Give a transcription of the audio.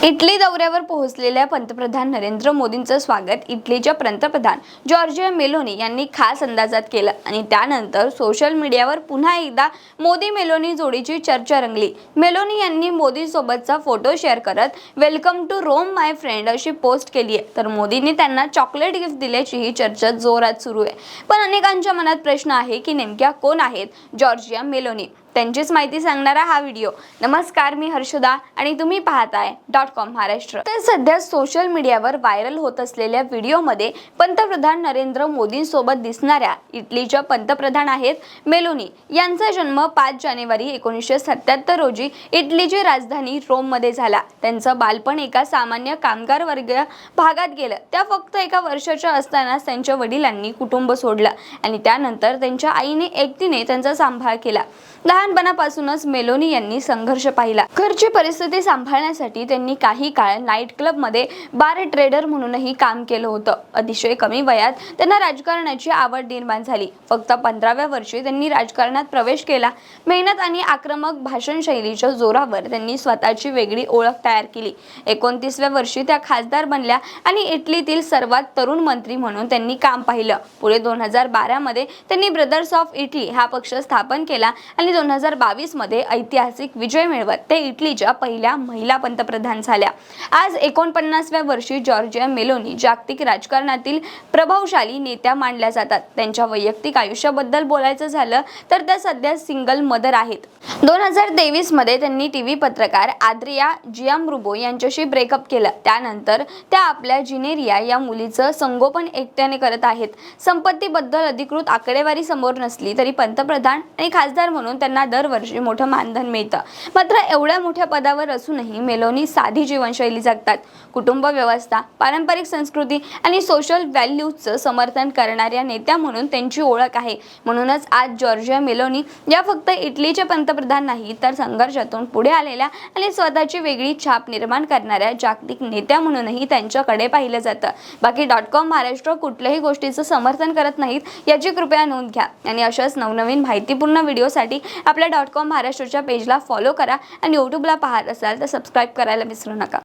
Italy दौऱ्यावर पोहोचलेल्या पंतप्रधान नरेंद्र मोदींचं स्वागत इटलीच्या पंतप्रधान जॉर्जिया मेलोनी यांनी खास अंदाजात केलं आणि त्यानंतर सोशल मीडियावर पुन्हा एकदा मोदी मेलोनी जोडीची चर्चा रंगली। मेलोनी यांनी मोदी सोबतचा फोटो शेअर करत welcome to Rome my friend अशी पोस्ट केली आहे, तर मोदींनी त्यांना चॉकलेट गिफ्ट दिल्याची ही चर्चा जोरात सुरू आहे। पण अनेकांच्या मनात प्रश्न आहे की नेमक्या कोण आहेत जॉर्जिया मेलोनी, त्यांचीच माहिती सांगणारा हा व्हिडिओ। नमस्कार, मी हर्षदा आणि तुम्ही पाहताय .com/महाराष्ट्र। तर सध्या सोशल मीडियावर व्हायरल होत असलेल्या व्हिडिओमध्ये पंतप्रधान नरेंद्र मोदींसोबत दिसणाऱ्या इटलीच्या पंतप्रधान आहेत मेलोनी यांचा जन्म 5 जानेवारी 1977 रोजी इटलीची राजधानी रोममध्ये झाला। त्यांचं बालपण एका सामान्य कामगार वर्गीय भागात गेलं। त्या फक्त 1 वर्षाच्या असतानाच त्यांच्या वडिलांनी कुटुंब सोडलं आणि त्यानंतर त्यांच्या आईने एकटीने त्यांचा सांभाळ केला। लहानपणापासूनच मेलोनी यांनी संघर्ष पाहिला। घरची परिस्थिती सांभाळण्यासाठी त्यांनी काही काळ नाईट क्लबमध्ये बार ट्रेडर म्हणूनही काम केलं होतं। अतिशय कमी वयात त्यांना राजकारणाची आवड निर्माण झाली। फक्त 15व्या वर्षी त्यांनी राजकारणात प्रवेश केला। मेहनत आणि आक्रमक भाषण शैलीच्या जोरावर त्यांनी स्वतःची वेगळी ओळख तयार केली। 29व्या वर्षी त्या खासदार बनल्या आणि इटलीतील सर्वात तरुण मंत्री म्हणून त्यांनी काम पाहिलं। पुढे 2012 मध्ये त्यांनी ब्रदर्स ऑफ इटली हा पक्ष स्थापन केला आणि 2022 मध्ये ऐतिहासिक विजय मिळवत ते इटलीच्या पहिल्या महिला पंतप्रधान झाल्या। आज 49व्या वर्षी जॉर्जिया मेलोनी जागतिक राजकारणातील प्रभावशाली नेत्या मानल्या जातात। त्यांच्या वैयक्तिक आयुष्याबद्दल बोलायचं झालं तर त्या सध्या सिंगल मदर आहेत। 2023 मध्ये त्यांनी टीव्ही पत्रकार आद्रिया जियाम्ब्रुबो यांच्याशी ब्रेकअप केलं। त्यानंतर त्या आपल्या जिनेरिया या मुलीचं संगोपन एकट्याने करत आहेत। संपत्तीबद्दल अधिकृत आकडेवारी समोर नसली तरी पंतप्रधान आणि खासदार म्हणून त्यांना दरवर्षी मोठं मानधन मिळतं। मात्र एवढ्या मोठ्या पदावर असूनही मेलोनी साधी जीवनशैली जगतात। कुटुंब व्यवस्था, पारंपरिक संस्कृती आणि सोशल व्हॅल्यूजचं समर्थन करणाऱ्या नेत्या म्हणून त्यांची ओळख आहे। म्हणूनच आज जॉर्जिया मेलोनी या फक्त इटलीचे पंतप्रधान नाही तर संघर्षातून पुढे आलेल्या आणि स्वतःची वेगळी छाप निर्माण करणाऱ्या जागतिक नेत्या म्हणूनही त्यांच्याकडे पाहिलं जातं। बाकी .com/महाराष्ट्र कुठल्याही गोष्टीचं समर्थन करत नाहीत याची कृपया नोंद घ्या आणि अशाच नवनवीन माहितीपूर्ण व्हिडिओसाठी आपल्या .com/महाराष्ट्रच्या पेजला फॉलो करा आणि यूट्यूबला पाहत असाल तर सबस्क्राईब करायला विसरू नका।